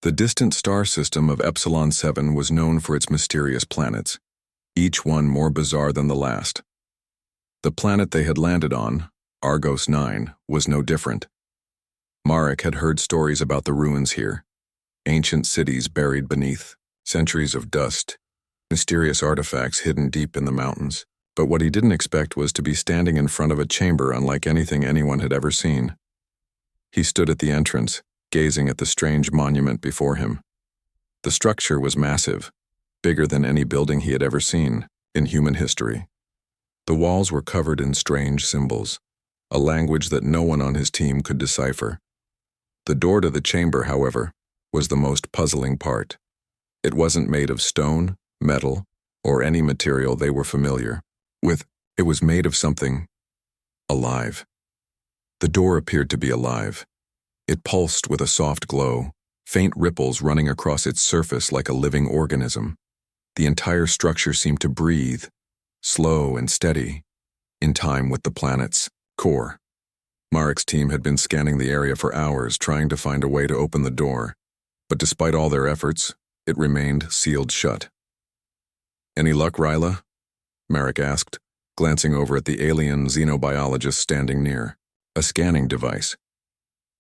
The distant star system of Epsilon 7 was known for its mysterious planets, each one more bizarre than the last. The planet they had landed on, Argos 9, was no different. Marek had heard stories about the ruins here, ancient cities buried beneath, centuries of dust, mysterious artifacts hidden deep in the mountains. But what he didn't expect was to be standing in front of a chamber unlike anything anyone had ever seen. He stood at the entrance, gazing at the strange monument before him. The structure was massive, bigger than any building he had ever seen in human history. The walls were covered in strange symbols, a language that no one on his team could decipher. The door to the chamber, however, was the most puzzling part. It wasn't made of stone, metal, or any material they were familiar with. It was made of something alive. The door appeared to be alive. It pulsed with a soft glow, faint ripples running across its surface like a living organism. The entire structure seemed to breathe, slow and steady, in time with the planet's core. Marek's team had been scanning the area for hours, trying to find a way to open the door, but despite all their efforts, it remained sealed shut. "Any luck, Ryla?" Marek asked, glancing over at the alien xenobiologist standing near, a scanning device.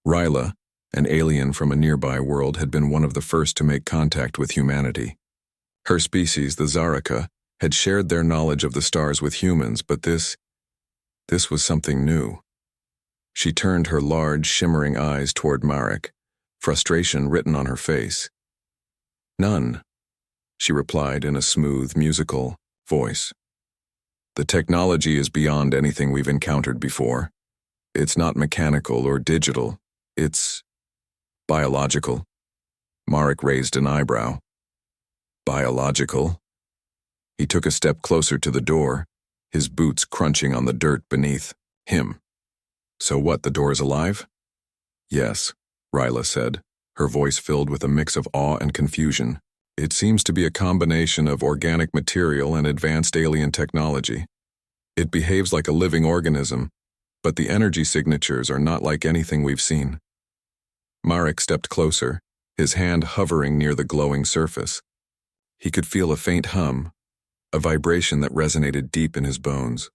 Ryla, an alien from a nearby world, had been one of the first to make contact with humanity. Her species, the Zaraka, had shared their knowledge of the stars with humans, but this was something new. She turned her large, shimmering eyes toward Marek, frustration written on her face. "None," she replied in a smooth, musical voice. "The technology is beyond anything we've encountered before. It's not mechanical or digital. It's biological." Marek raised an eyebrow. "Biological?" He took a step closer to the door, his boots crunching on the dirt beneath him. "So what, the door is alive?" "Yes," Ryla said, her voice filled with a mix of awe and confusion. "It seems to be a combination of organic material and advanced alien technology. It behaves like a living organism, but the energy signatures are not like anything we've seen." Marek stepped closer, his hand hovering near the glowing surface. He could feel a faint hum, a vibration that resonated deep in his bones.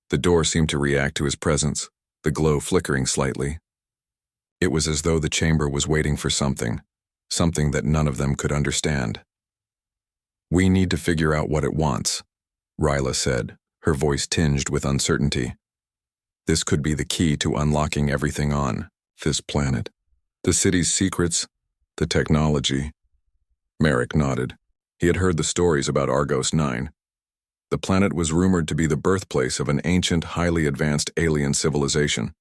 The door seemed to react to his presence, the glow flickering slightly. It was as though the chamber was waiting for something that none of them could understand. "We need to figure out what it wants," Ryla said, her voice tinged with uncertainty. "This could be the key to unlocking everything on this planet. The city's secrets, the technology." Marek nodded. He had heard the stories about Argos 9. The planet was rumored to be the birthplace of an ancient, highly advanced alien civilization,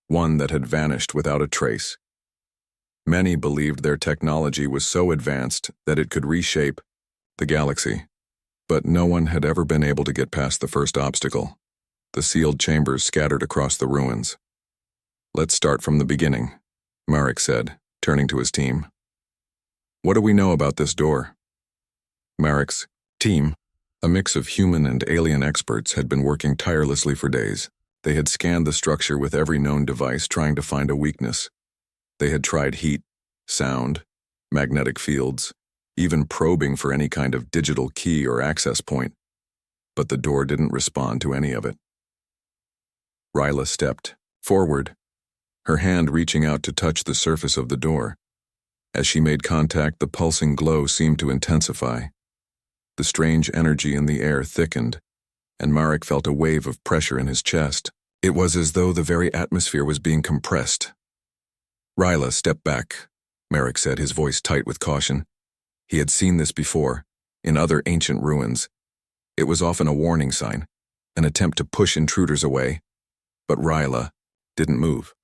one that had vanished without a trace. Many believed their technology was so advanced that it could reshape the galaxy, but no one had ever been able to get past the first obstacle, the sealed chambers scattered across the ruins. "Let's start from the beginning," Marek said, turning to his team. "What do we know about this door?" Marek's team, a mix of human and alien experts, had been working tirelessly for days. They had scanned the structure with every known device, trying to find a weakness. They had tried heat, sound, magnetic fields, even probing for any kind of digital key or access point, but the door didn't respond to any of it. Ryla stepped forward, her hand reaching out to touch the surface of the door. As she made contact, the pulsing glow seemed to intensify. The strange energy in the air thickened, and Marek felt a wave of pressure in his chest. It was as though the very atmosphere was being compressed. "Ryla, step back," Marek said, his voice tight with caution. He had seen this before, in other ancient ruins. It was often a warning sign, an attempt to push intruders away. But Ryla didn't move.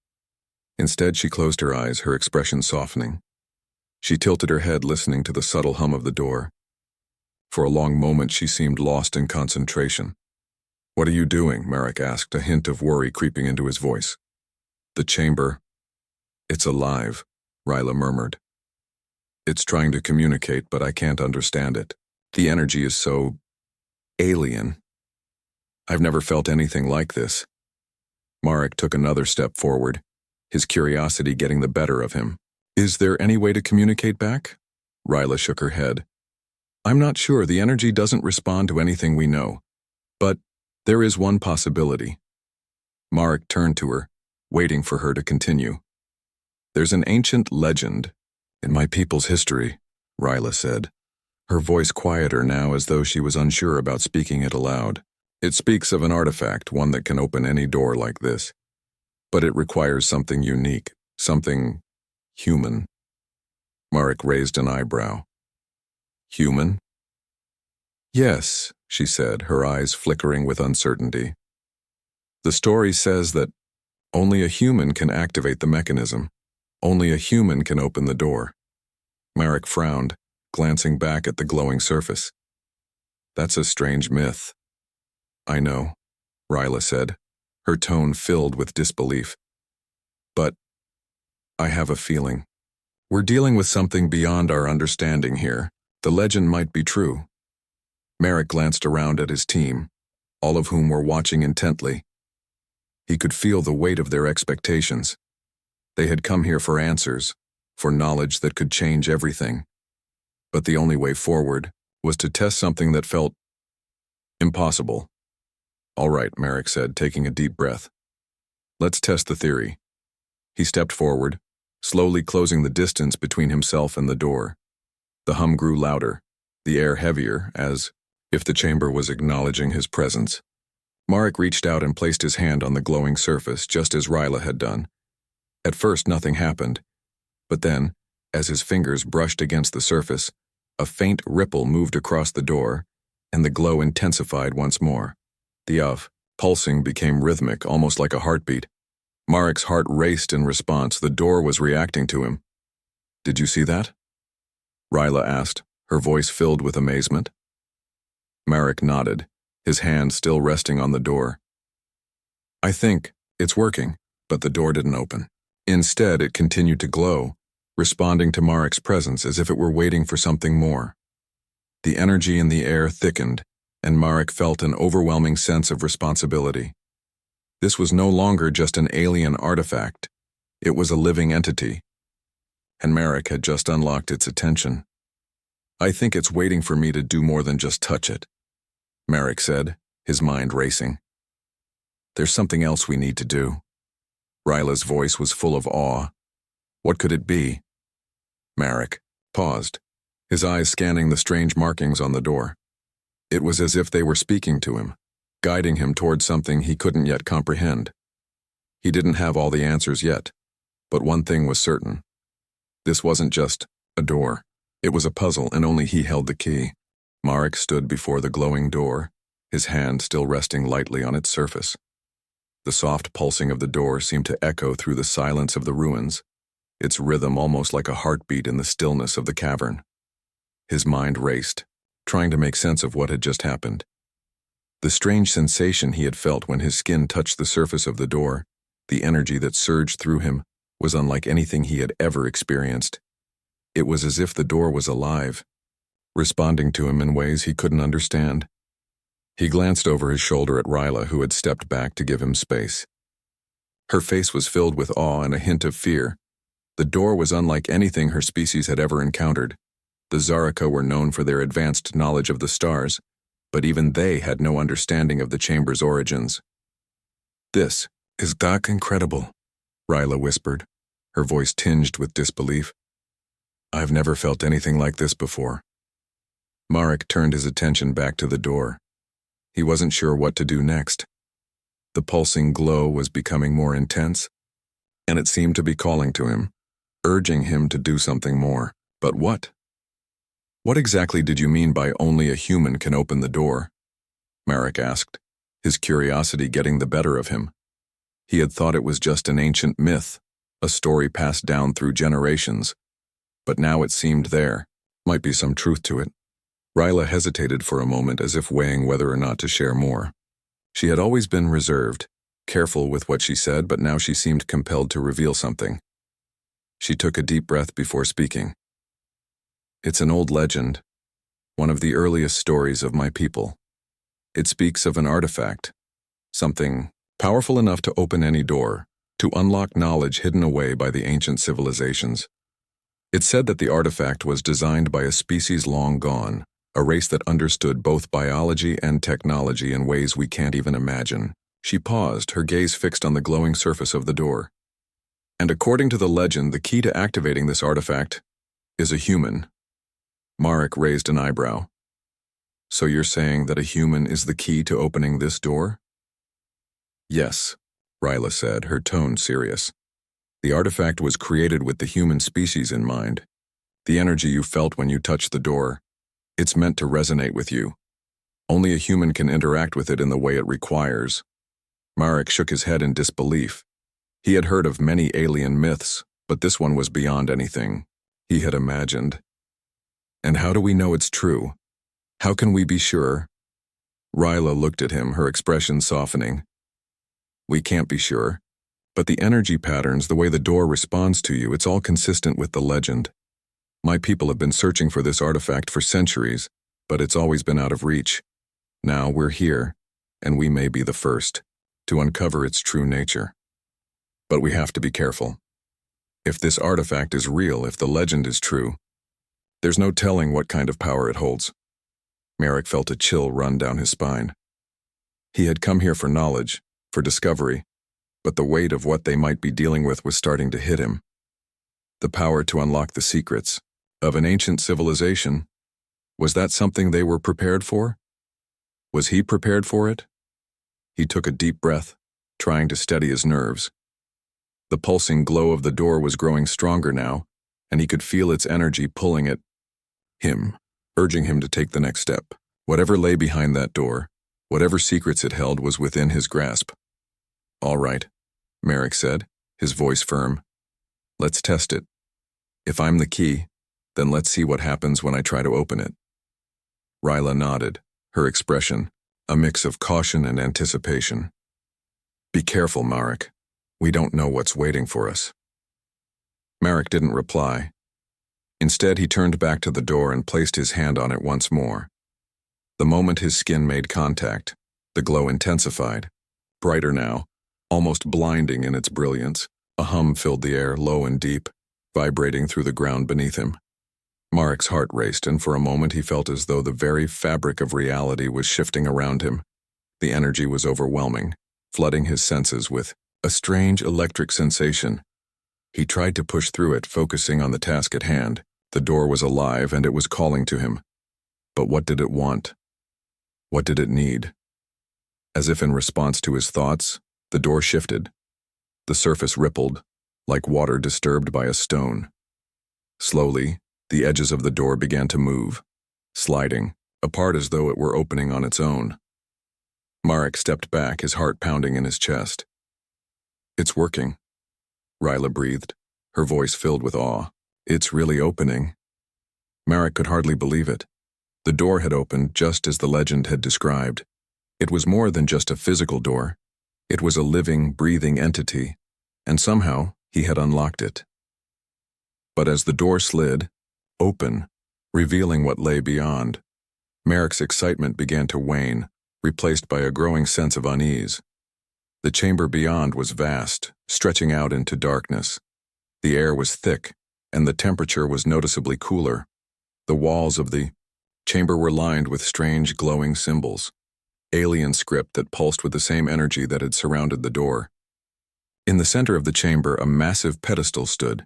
Instead, she closed her eyes, her expression softening. She tilted her head, listening to the subtle hum of the door. For a long moment, she seemed lost in concentration. "What are you doing?" Marek asked, a hint of worry creeping into his voice. "The chamber. It's alive," Ryla murmured. "It's trying to communicate, but I can't understand it. The energy is so alien. I've never felt anything like this." Marek took another step forward, his curiosity getting the better of him. Is there any way to communicate back? Ryla shook her head. I'm not sure. The energy doesn't respond to anything we know. But there is one possibility. Marek turned to her, waiting for her to continue. There's an ancient legend in my people's history, Ryla said, her voice quieter now as though she was unsure about speaking it aloud. It speaks of an artifact, one that can open any door like this. But it requires something unique, something human. Marek raised an eyebrow. Human? Yes, she said, her eyes flickering with uncertainty. The story says that only a human can activate the mechanism. Only a human can open the door. Marek frowned, glancing back at the glowing surface. That's a strange myth. I know, Ryla said, her tone filled with disbelief. But I have a feeling. We're dealing with something beyond our understanding here. The legend might be true. Marek glanced around at his team, all of whom were watching intently. He could feel the weight of their expectations. They had come here for answers, for knowledge that could change everything. But the only way forward was to test something that felt impossible. All right, Marek said, taking a deep breath. Let's test the theory. He stepped forward, slowly closing the distance between himself and the door. The hum grew louder, the air heavier, as if the chamber was acknowledging his presence. Marek reached out and placed his hand on the glowing surface, just as Ryla had done. At first, nothing happened, but then, as his fingers brushed against the surface, a faint ripple moved across the door, and the glow intensified once more. The pulsing became rhythmic, almost like a heartbeat. Marek's heart raced in response. The door was reacting to him. Did you see that? Ryla asked, her voice filled with amazement. Marek nodded, his hand still resting on the door. I think it's working, but the door didn't open. Instead, it continued to glow, responding to Marek's presence as if it were waiting for something more. The energy in the air thickened, and Marek felt an overwhelming sense of responsibility. This was no longer just an alien artifact. It was a living entity, and Marek had just unlocked its attention. I think it's waiting for me to do more than just touch it, Marek said, his mind racing. There's something else we need to do. Ryla's voice was full of awe. What could it be? Marek paused, his eyes scanning the strange markings on the door. It was as if they were speaking to him, guiding him towards something he couldn't yet comprehend. He didn't have all the answers yet, but one thing was certain. This wasn't just a door. It was a puzzle, and only he held the key. Marek stood before the glowing door, his hand still resting lightly on its surface. The soft pulsing of the door seemed to echo through the silence of the ruins, its rhythm almost like a heartbeat in the stillness of the cavern. His mind raced, trying to make sense of what had just happened. The strange sensation he had felt when his skin touched the surface of the door, the energy that surged through him, was unlike anything he had ever experienced. It was as if the door was alive, responding to him in ways he couldn't understand. He glanced over his shoulder at Ryla, who had stepped back to give him space. Her face was filled with awe and a hint of fear. The door was unlike anything her species had ever encountered. The Zaraka were known for their advanced knowledge of the stars, but even they had no understanding of the chamber's origins. This is dark incredible, Ryla whispered, her voice tinged with disbelief. I've never felt anything like this before. Marek turned his attention back to the door. He wasn't sure what to do next. The pulsing glow was becoming more intense, and it seemed to be calling to him, urging him to do something more. But what? What exactly did you mean by only a human can open the door? Marek asked, his curiosity getting the better of him. He had thought it was just an ancient myth, a story passed down through generations. But now it seemed there might be some truth to it. Ryla hesitated for a moment as if weighing whether or not to share more. She had always been reserved, careful with what she said, but now she seemed compelled to reveal something. She took a deep breath before speaking. It's an old legend, one of the earliest stories of my people. It speaks of an artifact, something powerful enough to open any door, to unlock knowledge hidden away by the ancient civilizations. It said that the artifact was designed by a species long gone, a race that understood both biology and technology in ways we can't even imagine. She paused, her gaze fixed on the glowing surface of the door. And according to the legend, the key to activating this artifact is a human. Marek raised an eyebrow. So you're saying that a human is the key to opening this door? Yes, Ryla said, her tone serious. The artifact was created with the human species in mind. The energy you felt when you touched the door, it's meant to resonate with you. Only a human can interact with it in the way it requires. Marek shook his head in disbelief. He had heard of many alien myths, but this one was beyond anything he had imagined. And how do we know it's true? How can we be sure? Ryla looked at him, her expression softening. We can't be sure. But the energy patterns, the way the door responds to you, it's all consistent with the legend. My people have been searching for this artifact for centuries, but it's always been out of reach. Now we're here, and we may be the first to uncover its true nature. But we have to be careful. If this artifact is real, if the legend is true, there's no telling what kind of power it holds. Marek felt a chill run down his spine. He had come here for knowledge, for discovery, but the weight of what they might be dealing with was starting to hit him. The power to unlock the secrets of an ancient civilization, was that something they were prepared for? Was he prepared for it? He took a deep breath, trying to steady his nerves. The pulsing glow of the door was growing stronger now, and he could feel its energy pulling at him, urging him to take the next step. Whatever lay behind that door, whatever secrets it held, was within his grasp. All right, Marek said, his voice firm. Let's test it. If I'm the key, then let's see what happens when I try to open it. Ryla nodded, her expression a mix of caution and anticipation. Be careful, Marek. We don't know what's waiting for us. Marek didn't reply. Instead, he turned back to the door and placed his hand on it once more. The moment his skin made contact, the glow intensified, brighter now, almost blinding in its brilliance. A hum filled the air, low and deep, vibrating through the ground beneath him. Marek's heart raced, and for a moment he felt as though the very fabric of reality was shifting around him. The energy was overwhelming, flooding his senses with a strange electric sensation. He tried to push through it, focusing on the task at hand. The door was alive, and it was calling to him. But what did it want? What did it need? As if in response to his thoughts, the door shifted. The surface rippled, like water disturbed by a stone. Slowly, the edges of the door began to move, sliding, apart as though it were opening on its own. Marek stepped back, his heart pounding in his chest. It's working, Ryla breathed, her voice filled with awe. It's really opening. Marek could hardly believe it. The door had opened just as the legend had described. It was more than just a physical door. It was a living, breathing entity, and somehow he had unlocked it. But as the door slid, open, revealing what lay beyond, Marek's excitement began to wane, replaced by a growing sense of unease. The chamber beyond was vast, stretching out into darkness. The air was thick, and the temperature was noticeably cooler. The walls of the chamber were lined with strange glowing symbols, alien script that pulsed with the same energy that had surrounded the door. In the center of the chamber, a massive pedestal stood,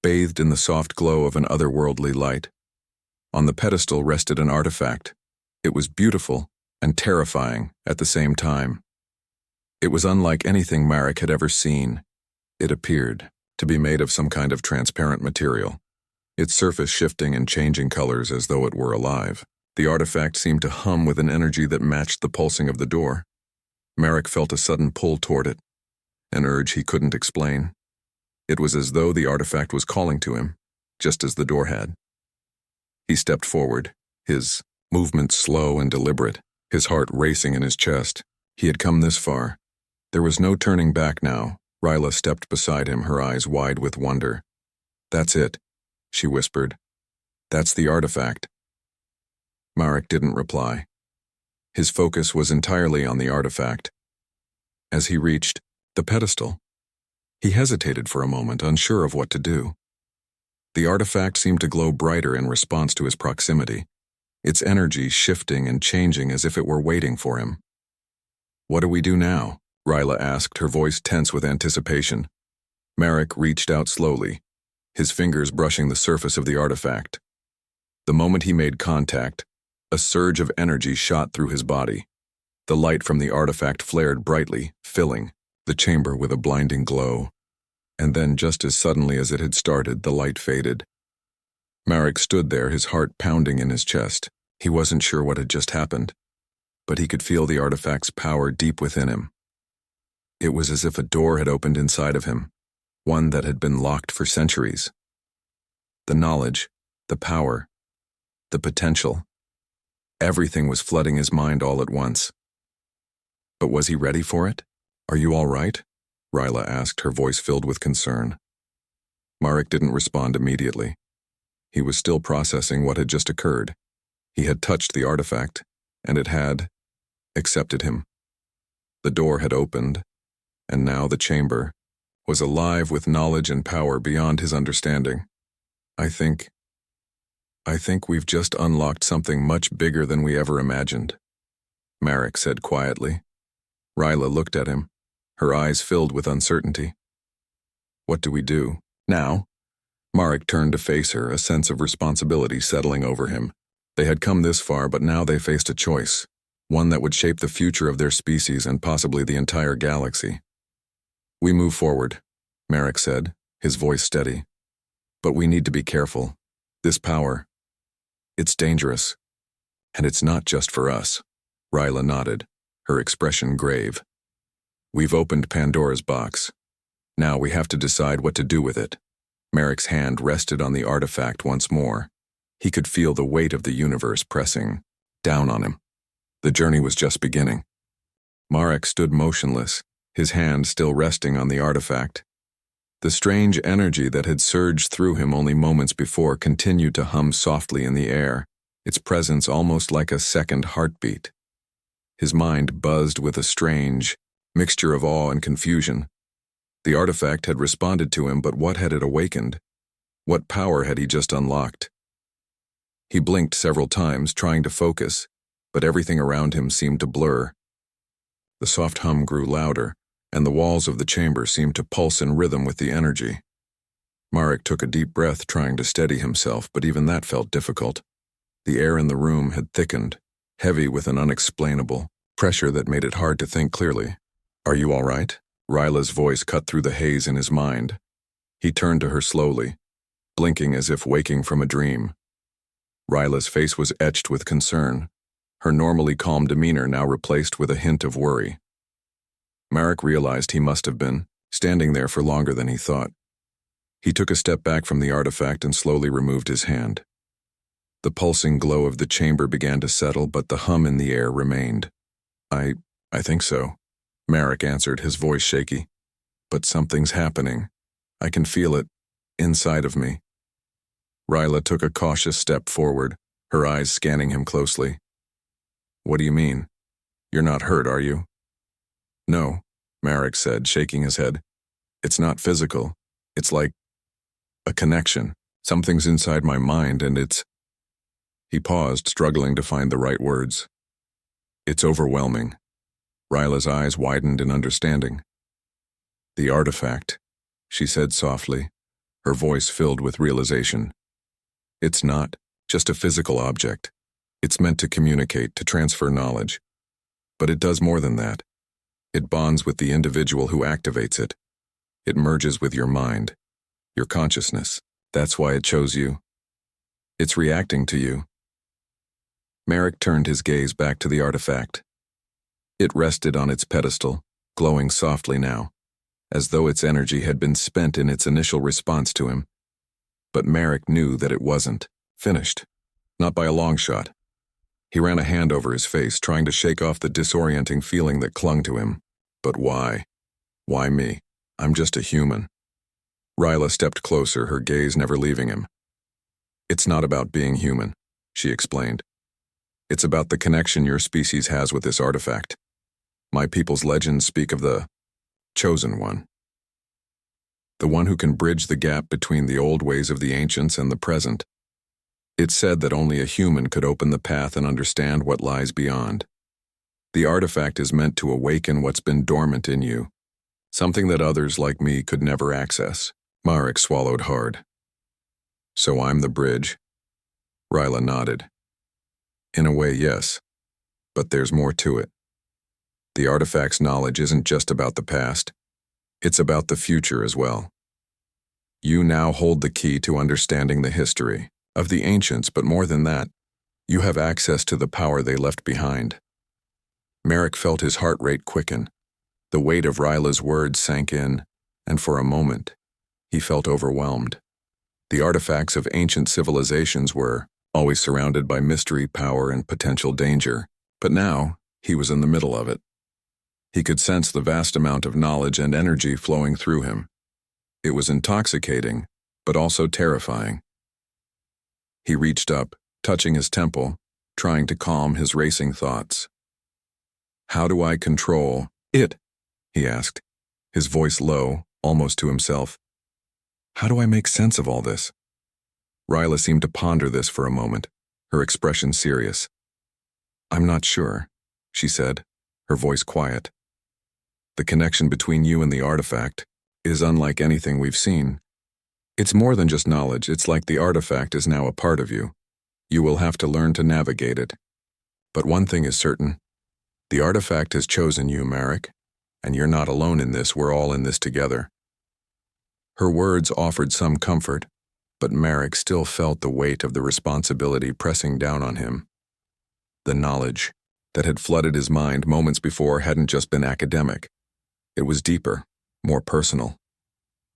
bathed in the soft glow of an otherworldly light. On the pedestal rested an artifact. It was beautiful and terrifying at the same time. It was unlike anything Marek had ever seen. It appeared to be made of some kind of transparent material, its surface shifting and changing colors as though it were alive. The artifact seemed to hum with an energy that matched the pulsing of the door. Marek felt a sudden pull toward it, an urge he couldn't explain. It was as though the artifact was calling to him, just as the door had. He stepped forward, his movements slow and deliberate, his heart racing in his chest. He had come this far. There was no turning back now. Ryla stepped beside him, her eyes wide with wonder. That's it, she whispered. That's the artifact. Marek didn't reply. His focus was entirely on the artifact. As he reached the pedestal, he hesitated for a moment, unsure of what to do. The artifact seemed to glow brighter in response to his proximity, its energy shifting and changing as if it were waiting for him. "What do we do now?" Ryla asked, her voice tense with anticipation. Marek reached out slowly, his fingers brushing the surface of the artifact. The moment he made contact, a surge of energy shot through his body. The light from the artifact flared brightly, filling the chamber with a blinding glow. And then, just as suddenly as it had started, the light faded. Marek stood there, his heart pounding in his chest. He wasn't sure what had just happened, but he could feel the artifact's power deep within him. It was as if a door had opened inside of him, one that had been locked for centuries. The knowledge, the power, the potential, everything was flooding his mind all at once. But was he ready for it? "Are you all right?" Ryla asked, her voice filled with concern. Marek didn't respond immediately. He was still processing what had just occurred. He had touched the artifact, and it had accepted him. The door had opened, and now the chamber was alive with knowledge and power beyond his understanding. I think we've just unlocked something much bigger than we ever imagined," Marek said quietly. Ryla looked at him, her eyes filled with uncertainty. "What do we do now?" Marek turned to face her, a sense of responsibility settling over him. They had come this far, but now they faced a choice, one that would shape the future of their species and possibly the entire galaxy. "We move forward," Marek said, his voice steady. "But we need to be careful. This power, it's dangerous. And it's not just for us." Ryla nodded, her expression grave. "We've opened Pandora's box. Now we have to decide what to do with it." Marek's hand rested on the artifact once more. He could feel the weight of the universe pressing down on him. The journey was just beginning. Marek stood motionless, his hand still resting on the artifact. The strange energy that had surged through him only moments before continued to hum softly in the air, its presence almost like a second heartbeat. His mind buzzed with a strange mixture of awe and confusion. The artifact had responded to him, but what had it awakened? What power had he just unlocked? He blinked several times, trying to focus, but everything around him seemed to blur. The soft hum grew louder, and the walls of the chamber seemed to pulse in rhythm with the energy. Marek took a deep breath, trying to steady himself, but even that felt difficult. The air in the room had thickened, heavy with an unexplainable pressure that made it hard to think clearly. "Are you all right?" Ryla's voice cut through the haze in his mind. He turned to her slowly, blinking as if waking from a dream. Ryla's face was etched with concern, her normally calm demeanor now replaced with a hint of worry. Marek realized he must have been standing there for longer than he thought. He took a step back from the artifact and slowly removed his hand. The pulsing glow of the chamber began to settle, but the hum in the air remained. I think so," Marek answered, his voice shaky. "But something's happening. I can feel it, inside of me." Ryla took a cautious step forward, her eyes scanning him closely. "What do you mean? You're not hurt, are you?" "No," Marek said, shaking his head. "It's not physical. It's like a connection. Something's inside my mind, and it's—" He paused, struggling to find the right words. "It's overwhelming." Ryla's eyes widened in understanding. "The artifact," she said softly, her voice filled with realization. "It's not just a physical object. It's meant to communicate, to transfer knowledge. But it does more than that. It bonds with the individual who activates it. It merges with your mind, your consciousness. That's why it chose you. It's reacting to you." Marek turned his gaze back to the artifact. It rested on its pedestal, glowing softly now, as though its energy had been spent in its initial response to him. But Marek knew that it wasn't finished, not by a long shot. He ran a hand over his face, trying to shake off the disorienting feeling that clung to him. But why? Why me? I'm just a human. Ryla stepped closer, her gaze never leaving him. "It's not about being human," she explained. "It's about the connection your species has with this artifact. My people's legends speak of the Chosen One." the one who can bridge the gap between the old ways of the ancients and the present. It said that only a human could open the path and understand what lies beyond. The artifact is meant to awaken what's been dormant in you, something that others like me could never access. Marek swallowed hard. So I'm the bridge? Ryla nodded. In a way, yes. But there's more to it. The artifact's knowledge isn't just about the past. It's about the future as well. You now hold the key to understanding the history of the ancients, but more than that, you have access to the power they left behind. Marek felt his heart rate quicken. The weight of Ryla's words sank in, and for a moment, he felt overwhelmed. The artifacts of ancient civilizations were always surrounded by mystery, power, and potential danger, but now he was in the middle of it. He could sense the vast amount of knowledge and energy flowing through him. It was intoxicating, but also terrifying. He reached up, touching his temple, trying to calm his racing thoughts. How do I control it? He asked, his voice low, almost to himself. How do I make sense of all this? Ryla seemed to ponder this for a moment, her expression serious. I'm not sure, she said, her voice quiet. The connection between you and the artifact is unlike anything we've seen. It's more than just knowledge, it's like the artifact is now a part of you. You will have to learn to navigate it. But one thing is certain. The artifact has chosen you, Marek, and you're not alone in this, we're all in this together. Her words offered some comfort, but Marek still felt the weight of the responsibility pressing down on him. The knowledge that had flooded his mind moments before hadn't just been academic. It was deeper, more personal.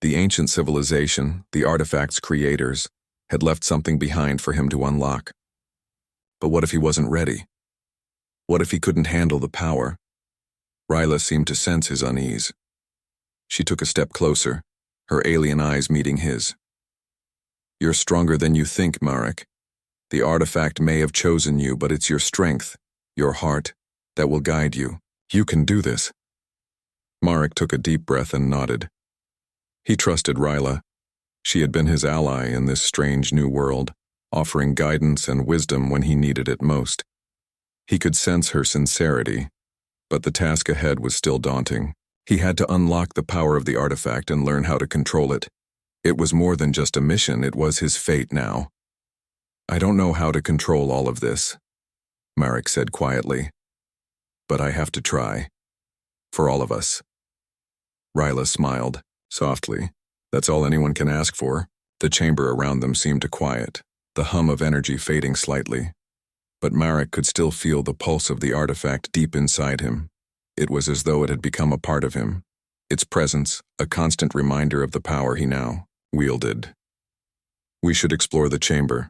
The ancient civilization, the artifact's creators, had left something behind for him to unlock. But what if he wasn't ready? What if he couldn't handle the power? Ryla seemed to sense his unease. She took a step closer, her alien eyes meeting his. You're stronger than you think, Marek. The artifact may have chosen you, but it's your strength, your heart, that will guide you. You can do this. Marek took a deep breath and nodded. He trusted Ryla. She had been his ally in this strange new world, offering guidance and wisdom when he needed it most. He could sense her sincerity, but the task ahead was still daunting. He had to unlock the power of the artifact and learn how to control it. It was more than just a mission, it was his fate now. I don't know how to control all of this, Marek said quietly. But I have to try. For all of us. Ryla smiled, softly. That's all anyone can ask for. The chamber around them seemed to quiet, the hum of energy fading slightly. But Marek could still feel the pulse of the artifact deep inside him. It was as though it had become a part of him. Its presence, a constant reminder of the power he now wielded. We should explore the chamber,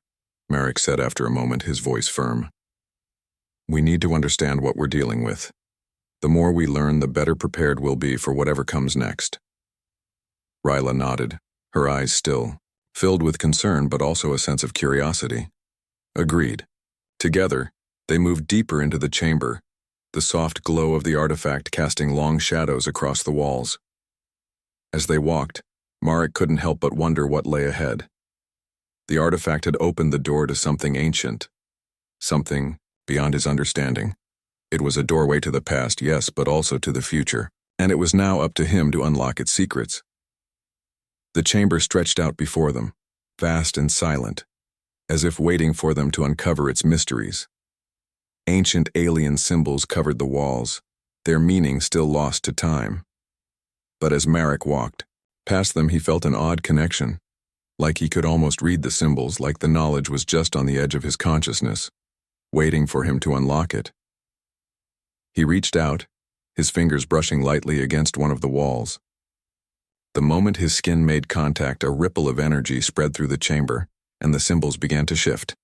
Marek said after a moment, his voice firm. We need to understand what we're dealing with. The more we learn, the better prepared we'll be for whatever comes next. Ryla nodded, her eyes still, filled with concern but also a sense of curiosity. Agreed. Together, they moved deeper into the chamber, the soft glow of the artifact casting long shadows across the walls. As they walked, Marek couldn't help but wonder what lay ahead. The artifact had opened the door to something ancient, something beyond his understanding. It was a doorway to the past, yes, but also to the future, and it was now up to him to unlock its secrets. The chamber stretched out before them, vast and silent, as if waiting for them to uncover its mysteries. Ancient alien symbols covered the walls, their meaning still lost to time. But as Marek walked past them, he felt an odd connection, like he could almost read the symbols, like the knowledge was just on the edge of his consciousness, waiting for him to unlock it. He reached out, his fingers brushing lightly against one of the walls. The moment his skin made contact, a ripple of energy spread through the chamber, and the symbols began to shift.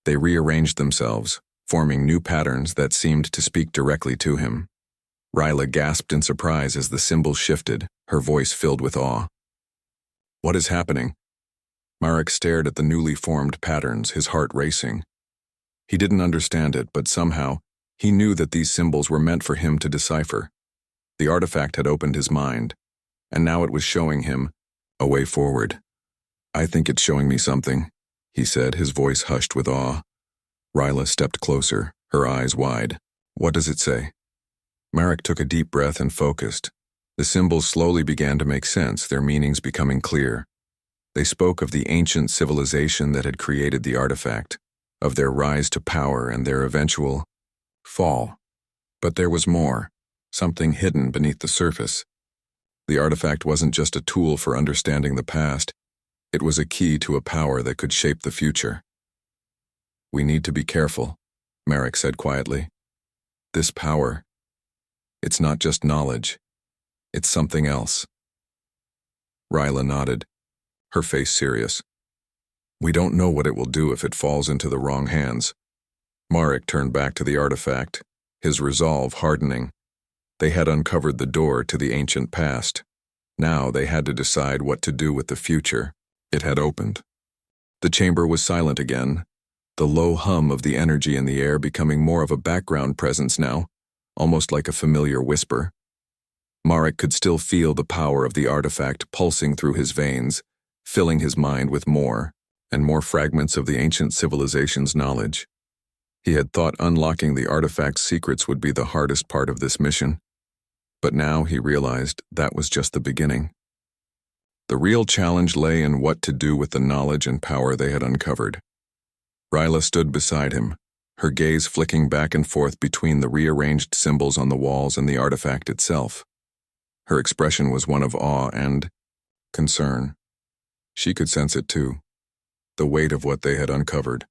They rearranged themselves, forming new patterns that seemed to speak directly to him. Ryla gasped in surprise as the symbols shifted, her voice filled with awe. What is happening? Marek stared at the newly formed patterns, his heart racing. He didn't understand it, but somehow, he knew that these symbols were meant for him to decipher. The artifact had opened his mind, and now it was showing him A way forward. I think it's showing me something, he said, his voice hushed with awe. Ryla stepped closer, her eyes wide. What does it say? Marek took a deep breath and focused. The symbols slowly began to make sense, their meanings becoming clear. They spoke of the ancient civilization that had created the artifact, of their rise to power and their eventual fall. But there was more, something hidden beneath the surface. The artifact wasn't just a tool for understanding the past, it was a key to a power that could shape the future. We need to be careful, Marek said quietly. This power, it's not just knowledge, it's something else. Ryla nodded, her face serious. We don't know what it will do if it falls into the wrong hands. Marek turned back to the artifact, his resolve hardening. They had uncovered the door to the ancient past. Now they had to decide what to do with the future it had opened. The chamber was silent again, the low hum of the energy in the air becoming more of a background presence now, almost like a familiar whisper. Marek could still feel the power of the artifact pulsing through his veins, filling his mind with more and more fragments of the ancient civilization's knowledge. He had thought unlocking the artifact's secrets would be the hardest part of this mission, but now he realized that was just the beginning. The real challenge lay in what to do with the knowledge and power they had uncovered. Ryla stood beside him, her gaze flicking back and forth between the rearranged symbols on the walls and the artifact itself. Her expression was one of awe and concern. She could sense it too, the weight of what they had uncovered.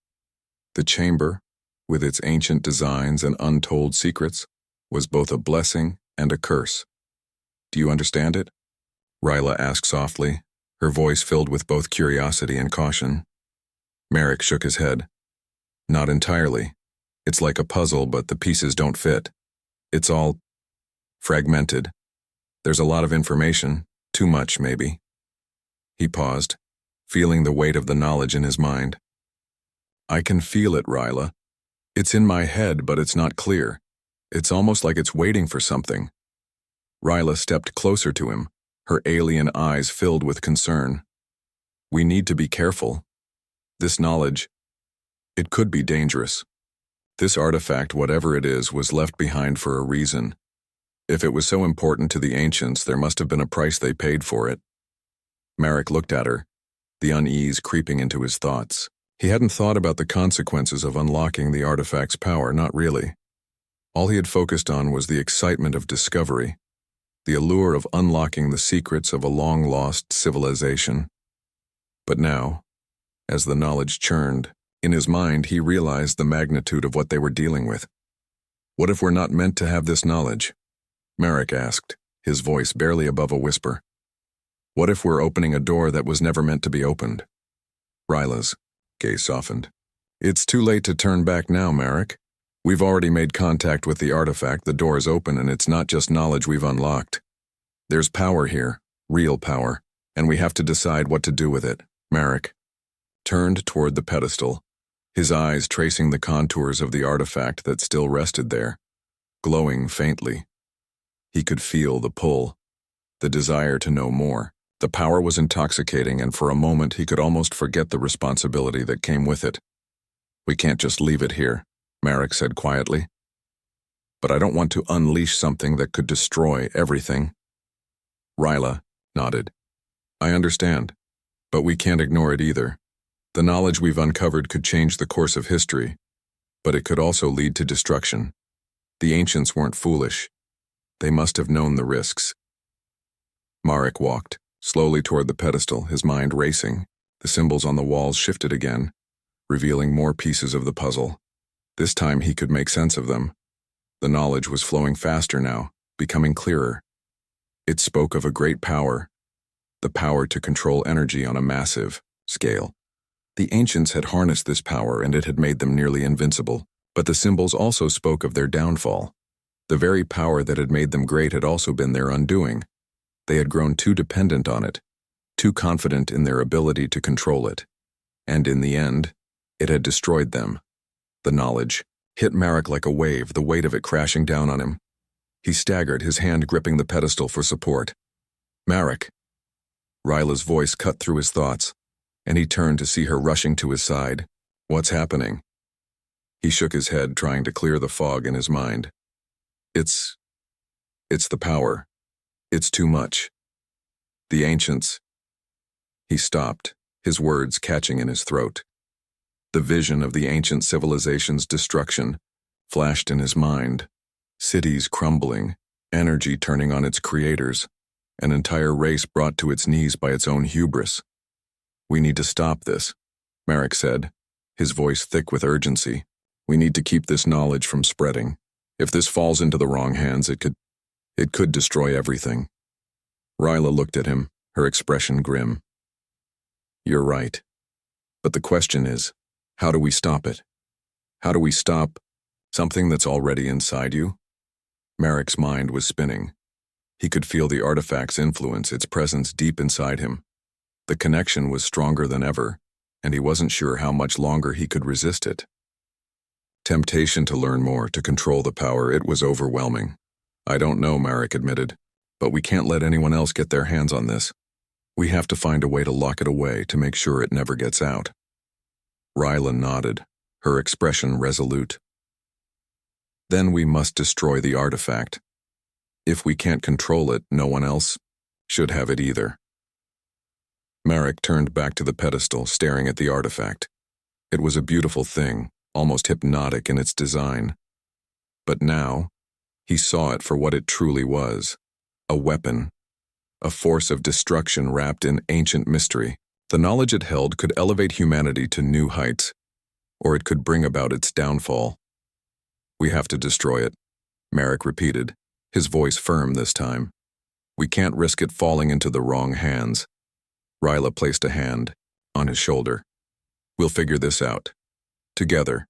The chamber, with its ancient designs and untold secrets, was both a blessing and a curse. Do you understand it? Ryla asked softly, her voice filled with both curiosity and caution. Marek shook his head. Not entirely. It's like a puzzle, but the pieces don't fit. It's all fragmented. There's a lot of information, too much maybe. He paused, feeling the weight of the knowledge in his mind. I can feel it, Ryla. It's in my head, but it's not clear. It's almost like it's waiting for something. Ryla stepped closer to him, her alien eyes filled with concern. We need to be careful. This knowledge, it could be dangerous. This artifact, whatever it is, was left behind for a reason. If it was so important to the ancients, there must have been a price they paid for it. Marek looked at her, the unease creeping into his thoughts. He hadn't thought about the consequences of unlocking the artifact's power, not really. All he had focused on was the excitement of discovery, the allure of unlocking the secrets of a long-lost civilization. But now, as the knowledge churned, in his mind he realized the magnitude of what they were dealing with. What if we're not meant to have this knowledge? Marek asked, his voice barely above a whisper. What if we're opening a door that was never meant to be opened? Ryla's gaze softened. It's too late to turn back now, Marek. We've already made contact with the artifact, the door is open, and it's not just knowledge we've unlocked. There's power here, real power, and we have to decide what to do with it. Marek turned toward the pedestal, his eyes tracing the contours of the artifact that still rested there, glowing faintly. He could feel the pull, the desire to know more. The power was intoxicating, and for a moment he could almost forget the responsibility that came with it. We can't just leave it here, Marek said quietly. But I don't want to unleash something that could destroy everything. Ryla nodded. I understand, but we can't ignore it either. The knowledge we've uncovered could change the course of history, but it could also lead to destruction. The ancients weren't foolish. They must have known the risks. Marek walked slowly toward the pedestal, his mind racing. The symbols on the walls shifted again, revealing more pieces of the puzzle. This time he could make sense of them. The knowledge was flowing faster now, becoming clearer. It spoke of a great power, the power to control energy on a massive scale. The ancients had harnessed this power and it had made them nearly invincible, but the symbols also spoke of their downfall. The very power that had made them great had also been their undoing. They had grown too dependent on it, too confident in their ability to control it. And in the end, it had destroyed them. The knowledge hit Marek like a wave, the weight of it crashing down on him. He staggered, his hand gripping the pedestal for support. Marek. Ryla's voice cut through his thoughts, and he turned to see her rushing to his side. What's happening? He shook his head, trying to clear the fog in his mind. It's the power. It's too much. The ancients. He stopped, his words catching in his throat. The vision of the ancient civilization's destruction flashed in his mind. Cities crumbling, energy turning on its creators, an entire race brought to its knees by its own hubris. We need to stop this, Marek said, his voice thick with urgency. We need to keep this knowledge from spreading. If this falls into the wrong hands, it could destroy everything. Ryla looked at him, her expression grim. You're right. But the question is, how do we stop it? How do we stop something that's already inside you? Marek's mind was spinning. He could feel the artifact's influence, its presence deep inside him. The connection was stronger than ever, and he wasn't sure how much longer he could resist it. Temptation to learn more, to control the power, it was overwhelming. I don't know, Marek admitted, but we can't let anyone else get their hands on this. We have to find a way to lock it away to make sure it never gets out. Ryla nodded, her expression resolute. Then we must destroy the artifact. If we can't control it, no one else should have it either. Marek turned back to the pedestal, staring at the artifact. It was a beautiful thing, almost hypnotic in its design. But now, he saw it for what it truly was, a weapon, a force of destruction wrapped in ancient mystery. The knowledge it held could elevate humanity to new heights, or it could bring about its downfall. We have to destroy it, Marek repeated, his voice firm this time. We can't risk it falling into the wrong hands. Ryla placed a hand on his shoulder. We'll figure this out. Together.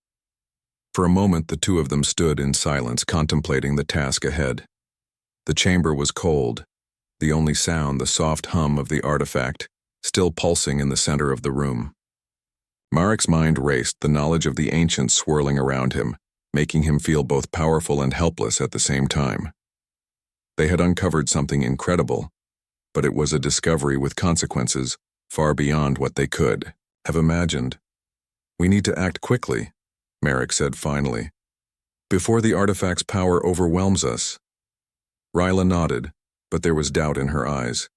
For a moment, the two of them stood in silence, contemplating the task ahead. The chamber was cold, the only sound the soft hum of the artifact, still pulsing in the center of the room. Marek's mind raced, the knowledge of the ancients swirling around him, making him feel both powerful and helpless at the same time. They had uncovered something incredible, but it was a discovery with consequences far beyond what they could have imagined. We need to act quickly, Marek said finally, before the artifact's power overwhelms us. Ryla nodded, but there was doubt in her eyes.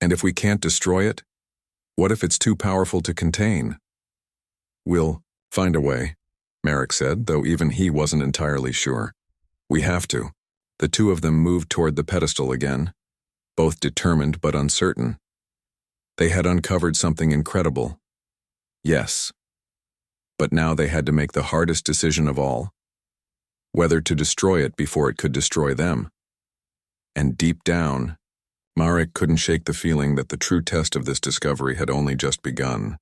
And if we can't destroy it, what if it's too powerful to contain? We'll find a way, Marek said, though even he wasn't entirely sure. We have to. The two of them moved toward the pedestal again, both determined but uncertain. They had uncovered something incredible. Yes. But now they had to make the hardest decision of all. Whether to destroy it before it could destroy them. And deep down, Marek couldn't shake the feeling that the true test of this discovery had only just begun.